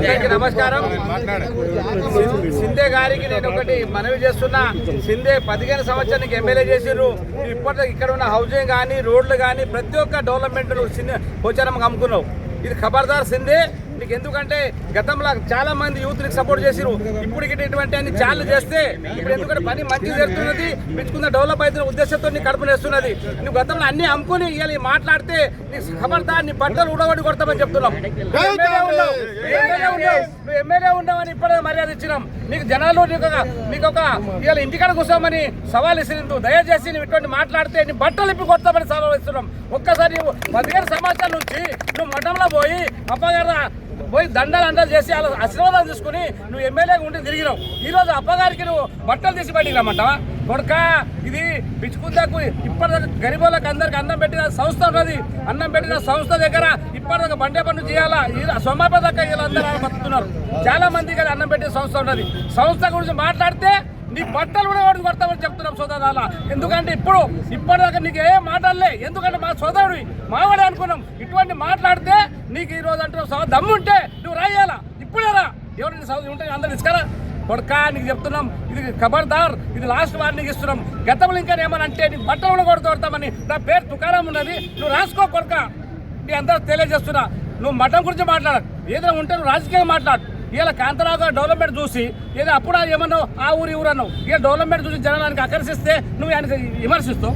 అందరికీ నమస్కారం. సింధే గారికి నేను ఒకటి మనవి చేస్తున్నా. సింధే 15 సంవత్సరానికి ఎమ్మెల్యే చేసిర్రు. ఇప్పటికి ఇక్కడ ఉన్న హౌసింగ్ కానీ రోడ్లు కానీ ప్రతి ఒక్క డెవలప్మెంట్ పోచారం అమ్ముకున్నావు. ఇది ఖబర్దార్ సింధే. నీకు ఎందుకంటే గతంలో చాలా మంది యూత్ ని సపోర్ట్ చేసిరు. ఇప్పుడు ఇటువంటి అన్ని చాలు చేస్తే ఇప్పుడు ఎందుకంటే పని మంచి జరుగుతున్నది, పెంచుకున్న డెవలప్ అవుతున్న ఉద్దేశంతో నీ కడుపునేస్తున్నది. నువ్వు గతంలో అన్ని అమ్ముకుని ఇవాళ మాట్లాడితే నీకు ఖబర్దార్ నీ బట్టలు ఉడగొట్టి కొడతామని చెప్తున్నాం. నువ్వు ఎమ్మెల్యే ఉన్నావని ఇప్పుడే మర్యాద ఇచ్చినాం. నీకు జనాలు నీకు ఒక ఇవాళ ఇంటికాడ కూర్చోమని సవాల్ ఇస్తుంది. దయచేసి నువ్వు ఇటువంటి మాట్లాడితే నీ బట్టలు ఇప్పి కొడతామని సవాల్ ఇస్తున్నాం. ఒక్కసారి 15 సంవత్సరాల నుంచి నువ్వు మఠంలో పోయి అప్పగారు పోయి దండలు చేసి వాళ్ళ ఆశీర్వాదాలు తీసుకుని నువ్వు ఎమ్మెల్యేగా ఉండి తిరిగినావు. ఈరోజు అప్పగారికి నువ్వు బట్టలు తీసి బయటికి రమ్మంటావా? కొడుక ఇది పిచ్చుకుందాకు ఇప్పటిదాకా గరీబులకు అందరికి అన్నం పెట్టిన సంస్థ ఉన్నది. అన్నం పెట్టిన సంస్థ దగ్గర ఇప్పటిదాకా బండే పనులు చేయాలా? సోమాపదాకా వీళ్ళందరూ బతుకుతున్నారు. చాలా మంది కదా అన్నం పెట్టిన సంస్థ ఉన్నది. సంస్థ గురించి మాట్లాడితే నీ బట్టలు కూడా వాడికి కొడతామని చెప్తున్నాం సోదరులా. ఎందుకంటే ఇప్పటిదాకా నీకు ఏం మాట్లాడలే. ఎందుకంటే మా సోదరుడు మావాడే అనుకున్నాం. ఇటువంటి మాట్లాడితే నీకు ఈరోజు అంటున్నావు దమ్ముంటే నువ్వు రాయాలా? ఇప్పుడే రా. ఎవరైనా సౌదరి ఉంటే అందరు తీసుకురా. కొడక నీకు చెప్తున్నాం, ఇది ఖబర్దార్. ఇది లాస్ట్ వార్నింగ్ ఇస్తున్నాం. గతంలో ఇంకా ఏమని అంటే నీకు బట్టలు కూడా కొడతామని. నా పేరు తుకారాం ఉన్నది, నువ్వు రాసుకో కొడక. నీ అందరూ తెలియజేస్తున్నా. నువ్వు మఠం గురించి మాట్లాడకు. ఏదైనా ఉంటే నువ్వు రాజకీయంగా మాట్లాడు. ఇలా కాంతారావు గారు డెవలప్మెంట్ చూసి ఏదో అప్పుడు ఏమన్నావు ఆ ఊరు అన్నావు. ఇక డెవలప్మెంట్ చూసి జనానికి ఆకర్షిస్తే నువ్వు ఆయనకి విమర్శిస్తావు.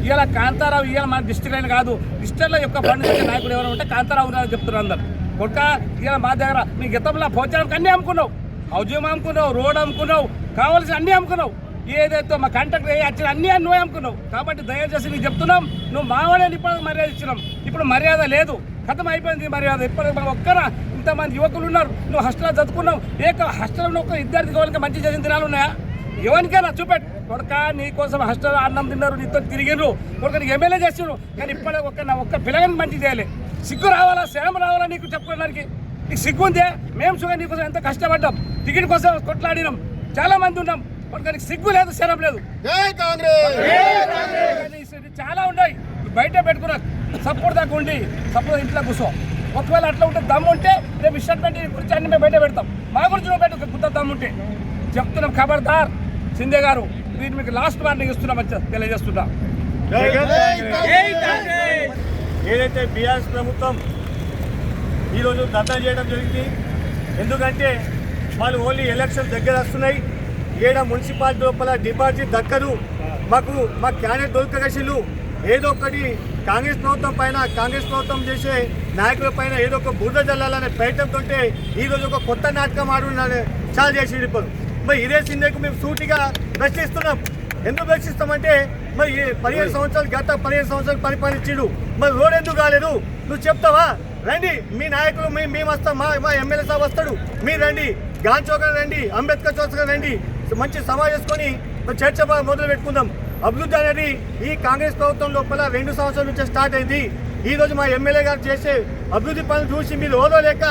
ఇలా కాంతారావు ఇవాళ మన డిస్ట్రిక్ట్ అయిన కాదు, డిస్ట్రిక్ట్లో యొక్క బండి నాయకుడు ఎవరైనా ఉంటే కాంతారావు ఉన్నారని చెప్తున్నారు అందరు. కొడుక ఇలా మా దగ్గర నీ గతంలో పోచారానికి అన్నీ అమ్ముకున్నావు. హౌజింగ్ అమ్ముకున్నావు, రోడ్ అమ్ముకున్నావు, కావాల్సిన అన్నీ అమ్ముకున్నావు. ఏదైతే మా కాంట్రాక్ట్ వచ్చిన అన్నీ నువ్వే అమ్ముకున్నావు. కాబట్టి దయచేసి నీకు చెప్తున్నాం, నువ్వు మావాడని ఇప్పుడు మర్యాద ఇచ్చినాం. ఇప్పుడు మర్యాద లేదు, ఖతం అయిపోయింది మర్యాద. ఇప్పుడు ఒక్కర ఇంతమంది యువకులు ఉన్నారు. నువ్వు హాస్టల్లో చదువుకున్నావు. హాస్టల్లో ఒక విద్యార్థి కావాలంటే మంచి చేసిన దినాలు ఉన్నాయా? ఎవరికైనా చూపెట్టు. కొడుక నీకోసం హాస్టల్ అన్నం తిన్నారు, నీతో తిరిగిరు. కొడుక నీకు ఎమ్మెల్యే చేసిరు. కానీ ఇప్పటికే ఒక్క పిల్లగాని మంచి చేయాలి. సిగ్గు రావాలా, శ్రమ రావాలా నీకు చెప్పుకోవడానికి? నీకు సిగ్గు ఉందే? మేము సుగా నీకోసం ఎంతో కష్టపడ్డాం, టికెట్ కోసం కొట్లాడినాం, చాలా మంది ఉన్నాం. కొడుక నీకు సిగ్గు లేదు, శ్రమ లేదు. చాలా ఉన్నాయి. బయట పెట్టుకున్నా సపోర్ట్ దాకా ఉండి సపోర్ట్ ఇంట్లో కూర్చో. ఒకవేళ అట్లా ఉంటే దమ్ము ఉంటే రేపు ఇష్టం గురించి అన్ని మేము బయట పెడతాం. మా గురించి నువ్వు పెట్టు గుద్ద దమ్ము ఉంటే చెప్తున్నాం. ఖబర్దార్ సింధే గారు, దీన్ని మీకు లాస్ట్ వార్నింగ్ ఇస్తున్నామని తెలియజేస్తున్నా. ఏదైతే బీఆర్ఎస్ ప్రభుత్వం ఈరోజు ధర్నా చేయడం జరిగింది. ఎందుకంటే వాళ్ళు ఓన్లీ ఎలక్షన్ దగ్గర వస్తున్నాయి. ఏడ మున్సిపాలిటీ లోపల డిపాజిట్ దక్కదు, మా క్యాండిడేట్ దొరకగసిలు ఏదో ఒకటి కాంగ్రెస్ ప్రభుత్వం పైన, కాంగ్రెస్ ప్రభుత్వం చేసే నాయకుల పైన ఏదో ఒక బురద జల్లాలనే ప్రయత్నంతో ఈరోజు ఒక కొత్త నాటకం ఆడున్నానే చాలా చేసి ఇప్పుడు. మరి ఇదే సింధేకు మేము సూటిగా ప్రశ్నిస్తున్నాం. ఎందుకు ప్రశ్నిస్తామంటే మరి 15 సంవత్సరాలు గత 15 సంవత్సరాలు పరిపాలించిండు. మరి రోడ్ ఎందుకు కాలేదు? నువ్వు చెప్తావా? రండి, మీ నాయకులు మేము వస్తాం, మా ఎమ్మెల్యే సాబ్ వస్తాడు, మీరు రండి, గాంధీ చౌక్ రండి, అంబేద్కర్ చౌక్ రండి, మంచి సభ చేసుకొని చర్చ మొదలు పెట్టుకుందాం. అభివృద్ధి అనేది ఈ కాంగ్రెస్ ప్రభుత్వం లోపల 2 సంవత్సరాల నుంచే స్టార్ట్ అయింది. ఈ రోజు మా ఎమ్మెల్యే గారు చేసే అభివృద్ధి పనులు చూసి మీరు ఓదోలేక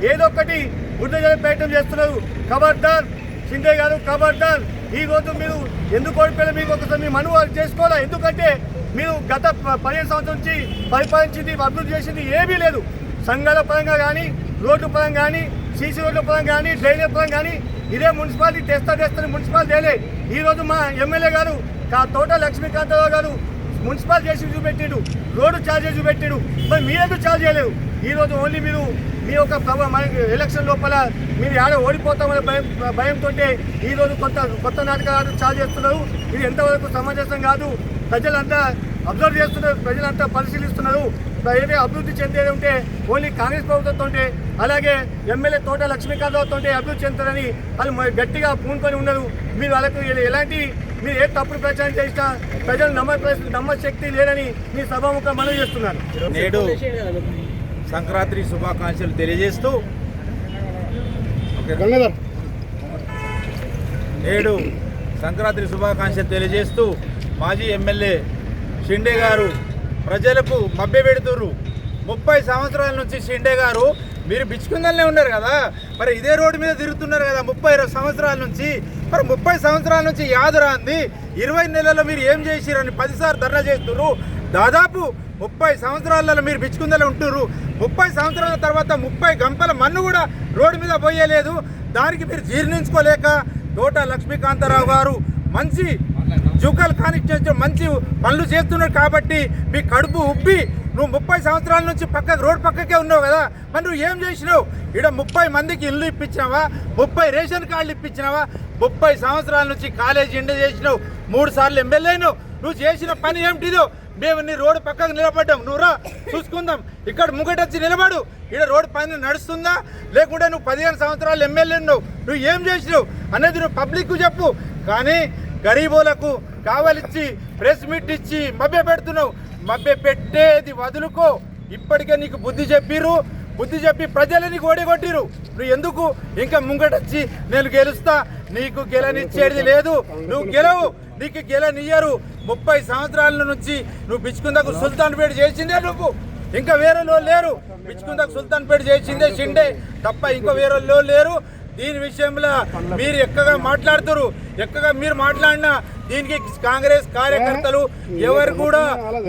ఏదో ఒకటి వృద్ధి ప్రయత్నం చేస్తున్నారు. ఖబర్దార్ సింధే గారు, ఖబర్దార్. ఈ రోజు మీరు ఎందుకు ఓడిపోయారో మీకు ఒకసారి మీ మనువు చేసుకోవాలా? ఎందుకంటే మీరు గత 15 సంవత్సరాల నుంచి పరిపాలించింది, అభివృద్ధి చేసింది ఏమీ లేదు. సంఘాల పరంగా కానీ, రోడ్డు పరంగా కానీ, సీసీ రోడ్ల పరంగా కానీ, డ్రైనేజ్ పరంగా కానీ ఇదే మున్సిపాలిటీ తెస్తాను మున్సిపాలిటీ తేలే. ఈరోజు మా ఎమ్మెల్యే గారు తోట లక్ష్మీకాంతరావు గారు మున్సిపల్ చేసి చూపెట్టిడు, రోడ్డు ఛార్జీ చూపెట్టిడు. మరి మీరెందుకు ఛార్జ్ చేయలేవు? ఈరోజు ఓన్లీ మీరు మీ యొక్క ఎలక్షన్ లోపల మీరు ఆడ ఓడిపోతామనే భయంతో ఈరోజు కొత్త నాటకాలు ఛార్జ్ చేస్తున్నారు. ఇది ఎంతవరకు సమంజసం కాదు. ప్రజలంతా అబ్జర్వ్ చేస్తున్నారు, ప్రజలంతా పరిశీలిస్తున్నారు. ఏదైతే అభివృద్ధి చెందేది ఉంటే ఓన్లీ కాంగ్రెస్ ప్రభుత్వంతో, అలాగే ఎమ్మెల్యే తోట లక్ష్మీకాంతరావుతో అభివృద్ధి చెందుతారని వాళ్ళు గట్టిగా పూనుకొని ఉన్నారు. మీరు వాళ్ళకు ఎలాంటి మీరు ఏ తప్పుడు ప్రచారం చేసినా ప్రజలు నమ్మ శక్తి లేదని మీ సభాముఖం మనవి చేస్తున్నారు. నేడు సంక్రాంతి శుభాకాంక్షలు తెలియజేస్తూ మాజీ ఎమ్మెల్యే షిండే గారు ప్రజలకు మభ్యపెడుతున్నారు. 30 సంవత్సరాల నుంచి షిండే గారు మీరు బిచ్చుకుందలనే ఉన్నారు కదా, మరి ఇదే రోడ్డు మీద తిరుగుతున్నారు కదా 30 సంవత్సరాల నుంచి. మరి 30 సంవత్సరాల నుంచి యాదరా అంది 20 నెలల్లో మీరు ఏం చేసిరని 10 సార్లు ధర్నా చేస్తున్నారు. దాదాపు 30 సంవత్సరాలలో మీరు బిచ్చుకుందలే ఉంటుర్రు. 30 సంవత్సరాల తర్వాత 30 గంపల మన్ను కూడా రోడ్డు మీద పోయలేదు. దానికి మీరు జీర్ణించుకోలేక తోట లక్ష్మీకాంతారావు గారు మంచి జూకల్ కానిస్టేషన్ మంచి పనులు చేస్తున్నారు కాబట్టి మీ కడుపు ఉబ్బి నువ్వు 30 సంవత్సరాల నుంచి రోడ్ పక్కకే ఉన్నావు కదా, మరి నువ్వు ఏం చేసినావు? ఇక్కడ 30 మందికి ఇల్లు ఇప్పించినావా? 30 రేషన్ కార్డులు ఇప్పించినావా? 30 సంవత్సరాల నుంచి కాలేజీ ఎండ చేసినావు, 3 సార్లు ఎమ్మెల్యేను. నువ్వు చేసిన పని ఏమిటిదో మేము నీ రోడ్డు పక్కకు నిలబడ్డాం. నువ్వు రా చూసుకుందాం, ఇక్కడ ముంగటొచ్చి నిలబడు. ఇక్కడ రోడ్డు పని నడుస్తుందా లేకుంటే నువ్వు 15 సంవత్సరాలు ఎమ్మెల్యే ఉన్నావు, నువ్వు ఏం చేసినావు అనేది నువ్వు పబ్లిక్కు చెప్పు. కానీ గరీబులకు కావలిచ్చి ప్రెస్ మీట్ ఇచ్చి మభ్య పెడుతున్నావు. మభ్య పెట్టేది వదులుకో. ఇప్పటికే నీకు బుద్ధి చెప్పి ప్రజలని ఓడగొట్టిరు. నువ్వు ఎందుకు ఇంకా ముంగటొచ్చి నేను గెలుస్తా? నీకు గెలనిచ్చేది లేదు, నువ్వు గెలవు, నీకు గెలనియ్యరు. 30 సంవత్సరాల నుంచి నువ్వు బిచ్చుకుందాకు సుల్తాన్పేట చేసిందే నువ్వు, ఇంకా వేరే వాళ్ళు లేరు. బిచ్చుకుందాకు సుల్తాన్పేట చేసిందే షిండే తప్ప ఇంకా వేరే వాళ్ళు లేరు. దీని విషయంలో మీరు ఎక్కగా మాట్లాడుతారు, ఎక్కగా మీరు మాట్లాడినా దీనికి కాంగ్రెస్ కార్యకర్తలు ఎవరు కూడా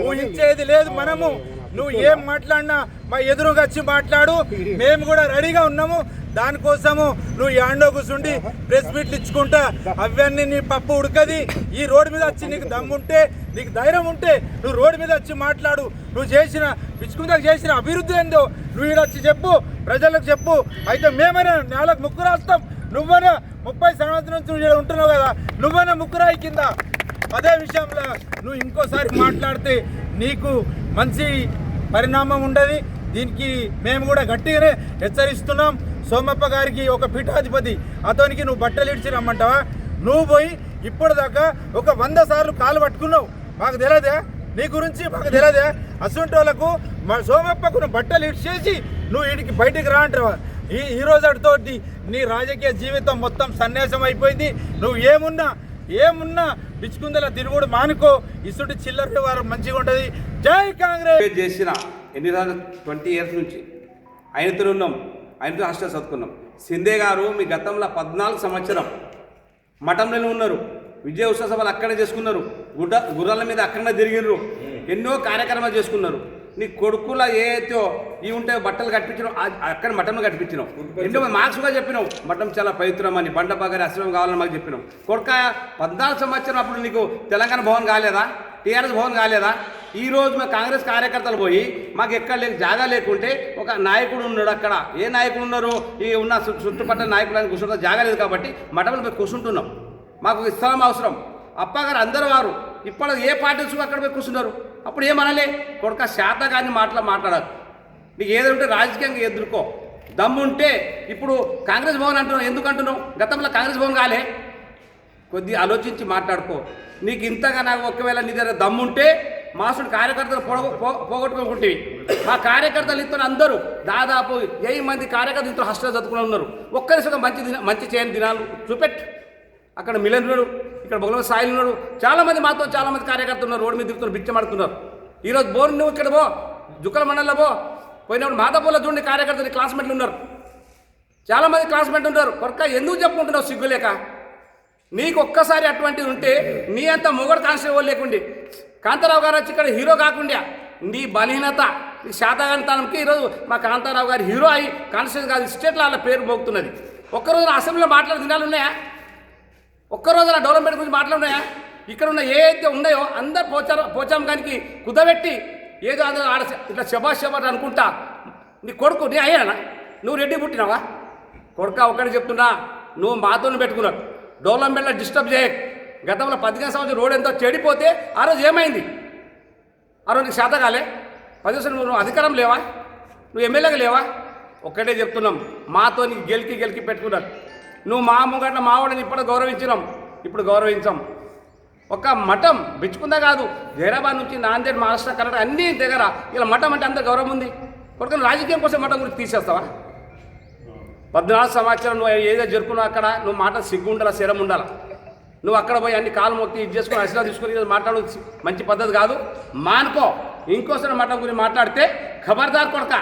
ఊహించేది లేదు. మనము నువ్వు ఏం మాట్లాడినా మా ఎదురుగా వచ్చి మాట్లాడు, మేము కూడా రెడీగా ఉన్నాము. దానికోసము నువ్వు యాండో కూర్చుండి ప్రెస్ మీట్లు ఇచ్చుకుంటా అవన్నీ నీ పప్పు ఉడకది. ఈ రోడ్డు మీద వచ్చి నీకు దమ్ముంటే, నీకు ధైర్యం ఉంటే నువ్వు రోడ్డు మీద వచ్చి మాట్లాడు. నువ్వు పిచ్చుకుందాకు చేసిన అభివృద్ధి ఏందో నువ్వు ఇక్కడ వచ్చి చెప్పు, ప్రజలకు చెప్పు. అయితే మేమైనా నేలకు ముక్కు రాస్తాం, నువ్వైనా 30 సంవత్సరాల నుంచి నువ్వు ఉంటున్నావు కదా, నువ్వైనా ముక్కురాయి కింద. అదే విషయంలో నువ్వు ఇంకోసారి మాట్లాడితే నీకు మంచి పరిణామం ఉండదు. దీనికి మేము కూడా గట్టిగానే హెచ్చరిస్తున్నాం. సోమప్ప గారికి ఒక పీఠాధిపతి, అతనికి నువ్వు బట్టలు ఇడిచి రమ్మంటావా? నువ్వు పోయి ఇప్పుడు దాకా ఒక 100 సార్లు కాలు పట్టుకున్నావు. మాకు తెలియదే నీ గురించి, మాకు తెలియదే? అసంటి వాళ్ళకు మా సోమప్పకు నువ్వు బట్టలు ఇడిచేసి నువ్వు వీడికి బయటికి రా అంటావా? ఈ రోజుతో నీ రాజకీయ జీవితం మొత్తం సన్యాసం అయిపోయింది. నువ్వు ఏమున్నా బిచ్చుకుందల తిరుగుడు మానుకో. ఇసుటి చిల్లర వ్యవహారం మంచిగా ఉంటుంది. జై కాంగ్రెస్. చేసిన ఎన్ని రోజులు 20 ఇయర్స్ నుంచి ఆయనతో ఉన్నాం, ఆయనతో హాస్టల్ చదువుకున్నాం. సిందే గారు మీ గతంలో 14 సంవత్సరం మఠంలోనే ఉన్నారు, విజయ ఉత్సవ సభలు అక్కడే చేసుకున్నారు, గుర్రాల మీద అక్కడనే తిరిగిర్రు, ఎన్నో కార్యక్రమాలు చేసుకున్నారు. నీ కొడుకుల ఏదో ఇవి ఉంటే బట్టలు కట్టించినావు, అక్కడ మఠంలో కట్టించినావు. ఎన్నో మార్క్స్గా చెప్పినావు మఠం చాలా పవిత్రమని, బండబాగారి ఆశ్రమం కావాలని మాకు చెప్పినావు. కొడుక 14 సంవత్సరం అప్పుడు నీకు తెలంగాణ భవన్ కాలేదా, టీఆర్ఎస్ భవన్ కాలేదా? ఈరోజు మా కాంగ్రెస్ కార్యకర్తలు పోయి మాకు ఎక్కడ జాగా లేకుంటే ఒక నాయకుడు ఉన్నాడు అక్కడ. ఏ నాయకుడు ఉన్నారు? ఈ ఉన్న చుట్టుపక్కల నాయకులని కూర్చుంటే జాగా లేదు కాబట్టి మఠంలో పోయి కూర్చుంటున్నాం. మాకు స్థలం అవసరం. అప్పగారు అందరూ వారు ఇప్పుడు ఏ పార్టీస్ అక్కడ పోయి కూర్చున్నారు. అప్పుడు ఏమనలే కొడుక శాతగాన్ని మాట్లాడదు. నీకు ఏదంటే రాజకీయంగా ఎదుర్కో, దమ్ముంటే. ఇప్పుడు కాంగ్రెస్ భవన్ అంటున్నావు, ఎందుకు అంటున్నావు? గతంలో కాంగ్రెస్ భవన్ కాలే. కొద్దిగా ఆలోచించి మాట్లాడుకో. నీకు ఇంతగా నాకు ఒకవేళ నీ దగ్గర దమ్ముంటే మాసుడు కార్యకర్తలు పోగొట్టుకుంటేవి. మా కార్యకర్తలు ఇద్దరు అందరూ దాదాపు 1000 మంది కార్యకర్తలు ఇద్దరు హాస్టల్ చదువుకుని ఉన్నారు. ఒక్కరిసొక మంచి చేయని దినాలు చూపెట్టు. అక్కడ మిలన్ ఉన్నాడు, ఇక్కడ బొగల సాయిల్ ఉన్నాడు, చాలామంది మాతో చాలామంది కార్యకర్తలు ఉన్నారు. రోడ్డు మీద తిరుగుతున్నారు, బిచ్చమాడుతున్నారు. ఈరోజు బోర్ నువ్వు ఇక్కడ జుక్కల మండలంలో పోయినప్పుడు మాదాపూర్లో చూడండి కార్యకర్తలు క్లాస్మేట్లు ఉన్నారు, చాలామంది క్లాస్మేట్ ఉన్నారు. కొరక ఎందుకు చెప్పుకుంటున్నావు సిగ్గులేక? నీకు ఒక్కసారి అటువంటిది ఉంటే నీ అంత మొగడు కానిస్టేబుల్ లేకుండే, కాంతారావు గారు వచ్చి ఇక్కడ హీరో కాకుండా నీ బలహీనత, నీ శాతగానితనంకి ఈరోజు మా కాంతారావు గారు హీరో అయ్యి కానిస్టేబుల్ కాదు స్టేట్లో వాళ్ళ పేరు మోగుతున్నది. ఒక్కరోజు అసెంబ్లీలో మాట్లాడే దినాలు ఉన్నాయా? ఒక్కరోజు డెవలప్మెంట్ గురించి మాట్లాడున్నాయా? ఇక్కడ ఉన్న ఏ అయితే ఉన్నాయో అందరు పోచాంగానికి కుదబెట్టి ఏదో అందరూ ఆడ ఇట్లా శబాష్ అనుకుంటా. నీ కొడుకు నీ అయ్యానా? నువ్వు రెడ్డి పుట్టినావా? కొడుక ఒక్కడే చెప్తున్నా, నువ్వు మాతో పెట్టుకున్నావు. డెవలప్మెంట్లో డిస్టర్బ్ చేయ. గతంలో 15 సంవత్సరం రోడ్ ఎంతో చెడిపోతే ఆ రోజు ఏమైంది? ఆ రోజు నీకు శాత కాలే? 10 సంవత్సరం నువ్వు అధికారం లేవా? నువ్వు ఎమ్మెల్యేగా లేవా? ఒక్కటే చెప్తున్నాం, మాతో నీకు గెలికి పెట్టుకున్నావు. నువ్వు మా ముంగట మావాడని ఇప్పుడు గౌరవించినాం, ఇప్పుడు గౌరవించాం. ఒక మఠం బిచ్చుకుందా కాదు, హైదరాబాద్ నుంచి నాందేడ్, మహారాష్ట్ర, కర్ణాటక అన్ని దగ్గర ఇలా మఠం అంటే అంత గౌరవం ఉంది. కొడుకుని రాజకీయం కోసం మఠం గురించి తీసేస్తావా? 14 సంవత్సరం నువ్వు ఏదో జరుపుకున్నావు అక్కడ, నువ్వు మాట సిగ్గు ఉండాలా, శరం ఉండాలా. నువ్వు అక్కడ పోయి అన్ని కాలు మొక్కి ఇది చేసుకుని అసలు తీసుకుని మాట్లాడు మంచి పద్ధతి కాదు, మానుకో. ఇంకోసారి మఠం గురించి మాట్లాడితే ఖబర్దార్ కొడక,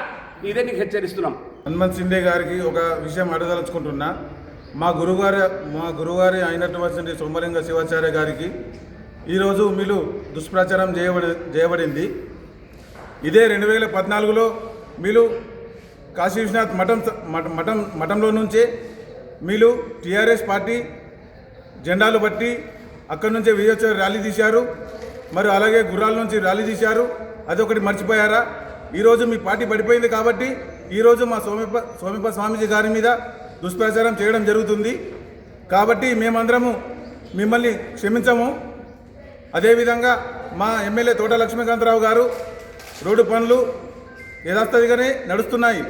ఇదే నీకు హెచ్చరిస్తున్నాం. హనుమంత్ షిండే గారికి ఒక విషయం అడగదలుచుకుంటున్నా. మా గురువారి అయినటువంటి సోమలింగ శివాచార్య గారికి ఈరోజు మీరు దుష్ప్రచారం చేయబడింది. ఇదే 2014లో మీరు కాశీ విశ్వనాథ్ మఠంలో నుంచే మీరు టీఆర్ఎస్ పార్టీ జెండాలు బట్టి అక్కడి నుంచే విజయోత్సవ ర్యాలీ తీశారు, మరి అలాగే గుర్రాల నుంచి ర్యాలీ తీశారు. అదొకటి మర్చిపోయారా? ఈరోజు మీ పార్టీ పడిపోయింది కాబట్టి ఈరోజు మా సోమిప స్వామీజీ గారి మీద దుష్ప్రచారం చేయడం జరుగుతుంది. కాబట్టి మేమందరము మిమ్మల్ని క్షమించము. అదేవిధంగా మా ఎమ్మెల్యే తోట లక్ష్మీకాంతరావు గారు రోడ్డు పనులు యథాస్థితిగానే నడుస్తున్నాయి.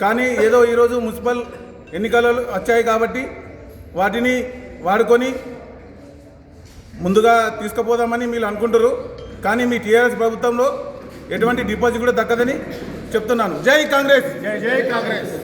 కానీ ఏదో ఈరోజు మున్సిపల్ ఎన్నికలు వచ్చాయి కాబట్టి వాటిని వాడుకొని ముందుగా తీసుకుపోదామని మీరు అనుకుంటారు. కానీ మీ టీఆర్ఎస్ ప్రభుత్వంలో ఎటువంటి డిపాజిట్ కూడా దక్కదని చెప్తున్నాను. జై కాంగ్రెస్. జై కాంగ్రెస్.